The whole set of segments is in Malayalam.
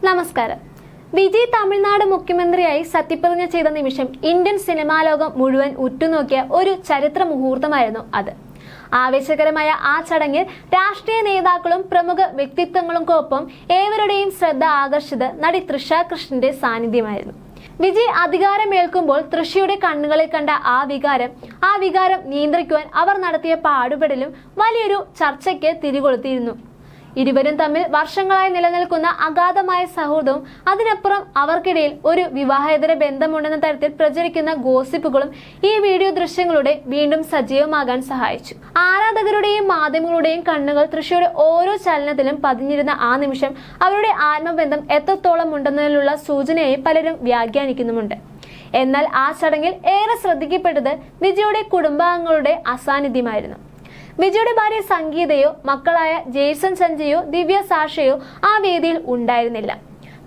നമസ്കാരം. വിജയ് തമിഴ്നാട് മുഖ്യമന്ത്രിയായി സത്യപ്രതിജ്ഞ ചെയ്ത നിമിഷം ഇന്ത്യൻ സിനിമാ ലോകം മുഴുവൻ ഉറ്റുനോക്കിയ ഒരു ചരിത്ര മുഹൂർത്തമായിരുന്നു അത്. ആവേശകരമായ ആ ചടങ്ങിൽ രാഷ്ട്രീയ നേതാക്കളും പ്രമുഖ വ്യക്തിത്വങ്ങൾക്കൊപ്പം ഏവരുടെയും ശ്രദ്ധ ആകർഷിച്ചത് നടി തൃഷ കൃഷ്ണന്റെ സാന്നിധ്യമായിരുന്നു. വിജയ് അധികാരമേൽക്കുമ്പോൾ തൃഷയുടെ കണ്ണുകളിൽ കണ്ട ആ വികാരം നിയന്ത്രിക്കുവാൻ അവർ നടത്തിയ പാടുപെടലും വലിയൊരു ചർച്ചയ്ക്ക് തിരികൊളുത്തിയിരുന്നു. ഇരുവരും തമ്മിൽ വർഷങ്ങളായി നിലനിൽക്കുന്ന അഗാധമായ സൗഹൃദവും അതിനപ്പുറം അവർക്കിടയിൽ ഒരു വിവാഹേതര ബന്ധമുണ്ടെന്ന തരത്തിൽ പ്രചരിക്കുന്ന ഗോസിപ്പുകളും ഈ വീഡിയോ ദൃശ്യങ്ങളുടെ വീണ്ടും സജീവമാകാൻ സഹായിച്ചു. ആരാധകരുടെയും മാധ്യമങ്ങളുടെയും കണ്ണുകൾ തൃഷയുടെ ഓരോ ചലനത്തിലും പതിഞ്ഞിരുന്ന ആ നിമിഷം അവരുടെ ആത്മബന്ധം എത്രത്തോളം ഉണ്ടെന്നതിലുള്ള സൂചനയായി പലരും വ്യാഖ്യാനിക്കുന്നുമുണ്ട്. എന്നാൽ ആ ചടങ്ങിൽ ഏറെ ശ്രദ്ധിക്കപ്പെട്ടത് വിജയുടെ കുടുംബാംഗങ്ങളുടെ അസാന്നിധ്യമായിരുന്നു. വിജയുടെ ഭാര്യ സംഗീതയോ മക്കളായ ജെയ്സൺ സഞ്ജയോ ദിവ്യ സാഷയോ ആ വേദിയിൽ ഉണ്ടായിരുന്നില്ല.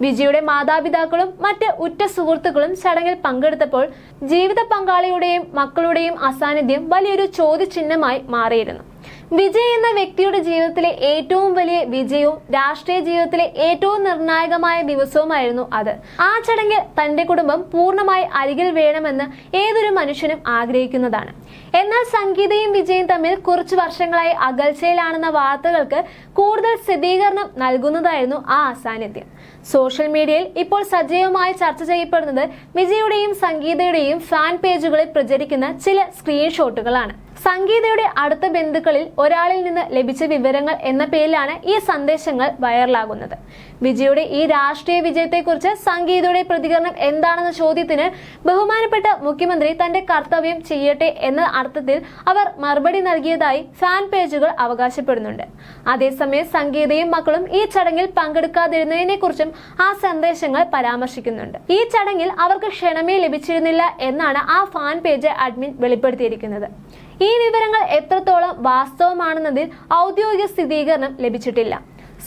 വിജയുടെ മാതാപിതാക്കളും മറ്റ് ഉറ്റ സുഹൃത്തുക്കളും ചടങ്ങിൽ പങ്കെടുത്തപ്പോൾ ജീവിത പങ്കാളിയുടെയും മക്കളുടെയും അസാന്നിധ്യം വലിയൊരു ചോദ്യചിഹ്നമായി മാറിയിരുന്നു. വിജയ് എന്ന വ്യക്തിയുടെ ജീവിതത്തിലെ ഏറ്റവും വലിയ വിജയവും രാഷ്ട്രീയ ജീവിതത്തിലെ ഏറ്റവും നിർണായകമായ ദിവസവുമായിരുന്നു അത്. ആ ചടങ്ങിൽ തന്റെ കുടുംബം പൂർണ്ണമായി അരികിൽ വേണമെന്ന് ഏതൊരു മനുഷ്യനും ആഗ്രഹിക്കുന്നതാണ്. എന്നാൽ സംഗീതയും വിജയും തമ്മിൽ കുറച്ചു വർഷങ്ങളായി അകൽച്ചയിലാണെന്ന വാർത്തകൾക്ക് കൂടുതൽ സ്ഥിരീകരണം നൽകുന്നതായിരുന്നു ആ അസാന്നിധ്യം. സോഷ്യൽ മീഡിയയിൽ ഇപ്പോൾ സജീവമായി ചർച്ച ചെയ്യപ്പെടുന്നത് വിജയുടെയും സംഗീതയുടെയും ഫാൻ പേജുകളിൽ പ്രചരിക്കുന്ന ചില സ്ക്രീൻഷോട്ടുകളാണ്. സംഗീതയുടെ അടുത്ത ബന്ധുക്കളിൽ ഒരാളിൽ നിന്ന് ലഭിച്ച വിവരങ്ങൾ എന്ന പേരിലാണ് ഈ സന്ദേശങ്ങൾ വൈറലാകുന്നത്. വിജയുടെ ഈ രാഷ്ട്രീയ വിജയത്തെക്കുറിച്ച് സംഗീതയുടെ പ്രതികരണം എന്താണെന്ന ചോദ്യത്തിന് ബഹുമാനപ്പെട്ട മുഖ്യമന്ത്രി തന്റെ കർത്തവ്യം ചെയ്യട്ടെ എന്ന അർത്ഥത്തിൽ അവർ മറുപടി നൽകിയതായി ഫാൻ പേജുകൾ അവകാശപ്പെടുന്നുണ്ട്. അതേസമയം സംഗീതയും മക്കളും ഈ ചടങ്ങിൽ പങ്കെടുക്കാതിരുന്നതിനെ കുറിച്ചും ആ സന്ദേശങ്ങൾ പരാമർശിക്കുന്നുണ്ട്. ഈ ചടങ്ങിൽ അവർക്ക് ക്ഷണമേ ലഭിച്ചിരുന്നില്ല എന്നാണ് ആ ഫാൻ പേജ് അഡ്മിൻ വെളിപ്പെടുത്തിയിരിക്കുന്നത്. ഈ വിവരങ്ങൾ എത്രത്തോളം വാസ്തവമാണെന്നതിൽ ഔദ്യോഗിക സ്ഥിരീകരണം ലഭിച്ചിട്ടില്ല.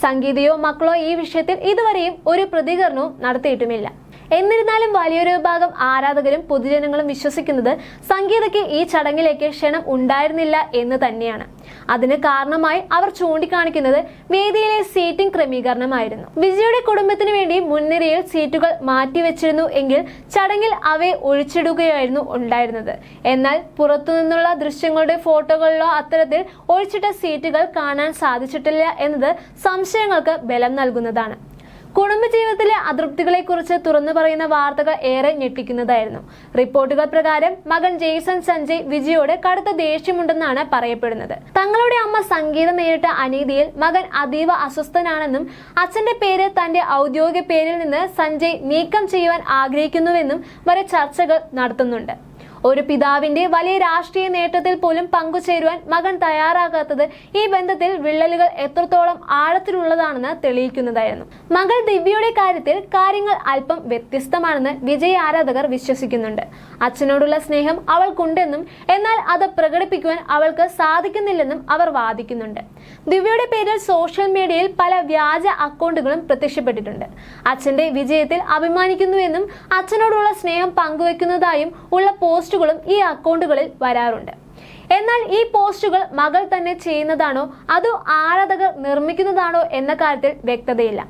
സംഗീതയോ മക്കളോ ഈ വിഷയത്തിൽ ഇതുവരെയും ഒരു പ്രതികരണവും നടത്തിയിട്ടുമില്ല. എന്നിരുന്നാലും വലിയൊരു വിഭാഗം ആരാധകരും പൊതുജനങ്ങളും വിശ്വസിക്കുന്നത് സംഗീതയ്ക്ക് ഈ ചടങ്ങിലേക്ക് ക്ഷണം ഉണ്ടായിരുന്നില്ല എന്ന് തന്നെയാണ്. അതിന് കാരണമായി അവർ ചൂണ്ടിക്കാണിക്കുന്നത് വേദിയിലെ സീറ്റിംഗ് ക്രമീകരണമായിരുന്നു. വിജയുടെ കുടുംബത്തിന് വേണ്ടി മുൻനിരയിൽ സീറ്റുകൾ മാറ്റിവെച്ചിരുന്നു എങ്കിൽ ചടങ്ങിൽ അവയെ ഒഴിച്ചിടുകയായിരുന്നു ഉണ്ടായിരുന്നത്. എന്നാൽ പുറത്തുനിന്നുള്ള ദൃശ്യങ്ങളുടെ ഫോട്ടോകളിലോ അത്തരത്തിൽ ഒഴിച്ചിട്ട സീറ്റുകൾ കാണാൻ സാധിച്ചിട്ടില്ല എന്നത് സംശയങ്ങൾക്ക് ബലം നൽകുന്നതാണ്. കുടുംബജീവിതത്തിലെ അതൃപ്തികളെ കുറിച്ച് തുറന്നു പറയുന്ന വാർത്തകൾ ഏറെ ഞെട്ടിക്കുന്നതായിരുന്നു. റിപ്പോർട്ടുകൾ പ്രകാരം മകൻ ജെയ്സൺ സഞ്ജയ് വിജയോട് കടുത്ത ദേഷ്യമുണ്ടെന്നാണ് പറയപ്പെടുന്നത്. തങ്ങളുടെ അമ്മ സംഗീത നേരിട്ട അനീതിയിൽ മകൻ അതീവ അസ്വസ്ഥനാണെന്നും അച്ഛന്റെ പേര് തന്റെ ഔദ്യോഗിക പേരിൽ നിന്ന് സഞ്ജയ് നീക്കം ചെയ്യുവാൻ ആഗ്രഹിക്കുന്നുവെന്നും വരെ ചർച്ചകൾ നടത്തുന്നുണ്ട്. ഒരു പിതാവിന്റെ വലിയ രാഷ്ട്രീയ നേട്ടത്തിൽ പോലും പങ്കുചേരുവാൻ മകൻ തയ്യാറാകാത്തത് ഈ ബന്ധത്തിൽ വിള്ളലുകൾ എത്രത്തോളം ആഴത്തിലുള്ളതാണെന്ന് തെളിയിക്കുന്നതായിരുന്നു. മകൾ ദിവ്യയുടെ കാര്യത്തിൽ കാര്യങ്ങൾ അല്പം വ്യത്യസ്തമാണെന്ന് വിജയ് ആരാധകർ വിശ്വസിക്കുന്നുണ്ട്. അച്ഛനോടുള്ള സ്നേഹം അവൾക്കുണ്ടെന്നും എന്നാൽ അത് പ്രകടിപ്പിക്കുവാൻ അവൾക്ക് സാധിക്കുന്നില്ലെന്നും അവർ വാദിക്കുന്നുണ്ട്. ദിവ്യയുടെ പേരിൽ സോഷ്യൽ മീഡിയയിൽ പല വ്യാജ അക്കൗണ്ടുകളും പ്രത്യക്ഷപ്പെട്ടിട്ടുണ്ട്. അച്ഛന്റെ വിജയത്തിൽ അഭിമാനിക്കുന്നുവെന്നും അച്ഛനോടുള്ള സ്നേഹം പങ്കുവെക്കുന്നതായും ഉള്ള പോസ്റ്റുകളും ഈ അക്കൗണ്ടുകളിൽ വരാറുണ്ട്. എന്നാൽ ഈ പോസ്റ്റുകൾ മകൾ തന്നെ ചെയ്യുന്നതാണോ അതോ ആരാധകർ നിർമ്മിക്കുന്നതാണോ എന്ന കാര്യത്തിൽ വ്യക്തതയില്ല.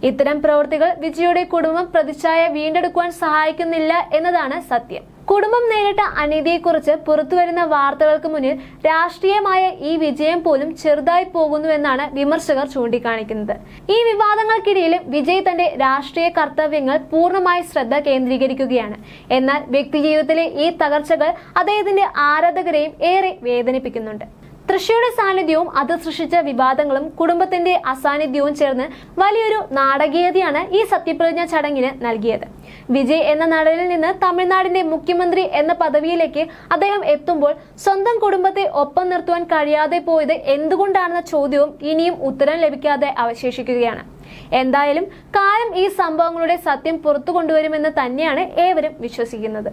ഇത്തരം പ്രവൃത്തികൾ വിജയുടെ കുടുംബം പ്രതിച്ഛായ വീണ്ടെടുക്കുവാൻ സഹായിക്കുന്നില്ല എന്നതാണ് സത്യം. കുടുംബം നേരിട്ട അനീതിയെക്കുറിച്ച് പുറത്തുവരുന്ന വാർത്തകൾക്ക് മുന്നിൽ രാഷ്ട്രീയമായ ഈ വിജയം പോലും ചെറുതായി പോകുന്നുവെന്നാണ് വിമർശകർ ചൂണ്ടിക്കാണിക്കുന്നത്. ഈ വിവാദങ്ങൾക്കിടയിലും വിജയ് തന്റെ രാഷ്ട്രീയ കർത്തവ്യങ്ങൾ പൂർണ്ണമായി ശ്രദ്ധ കേന്ദ്രീകരിക്കുകയാണ്. എന്നാൽ വ്യക്തിജീവിതത്തിലെ ഈ തകർച്ചകൾ അദ്ദേഹത്തിന്റെ ആരാധകരെയും ഏറെ വേദനിപ്പിക്കുന്നുണ്ട്. തൃഷയുടെ സാന്നിധ്യവും അത് സൃഷ്ടിച്ച വിവാദങ്ങളും കുടുംബത്തിന്റെ അസാന്നിധ്യവും ചേർന്ന് വലിയൊരു നാടകീയതയാണ് ഈ സത്യപ്രതിജ്ഞ ചടങ്ങിന് നൽകിയത്. വിജയ് എന്ന നടനിൽ നിന്ന് തമിഴ്നാടിന്റെ മുഖ്യമന്ത്രി എന്ന പദവിയിലേക്ക് അദ്ദേഹം എത്തുമ്പോൾ സ്വന്തം കുടുംബത്തെ ഒപ്പം നിർത്തുവാൻ കഴിയാതെ പോയത് എന്തുകൊണ്ടാണെന്ന ചോദ്യവും ഇനിയും ഉത്തരം ലഭിക്കാതെ അവശേഷിക്കുകയാണ്. എന്തായാലും കാലം ഈ സംഭവങ്ങളുടെ സത്യം പുറത്തു കൊണ്ടുവരുമെന്ന് തന്നെയാണ് ഏവരും വിശ്വസിക്കുന്നത്.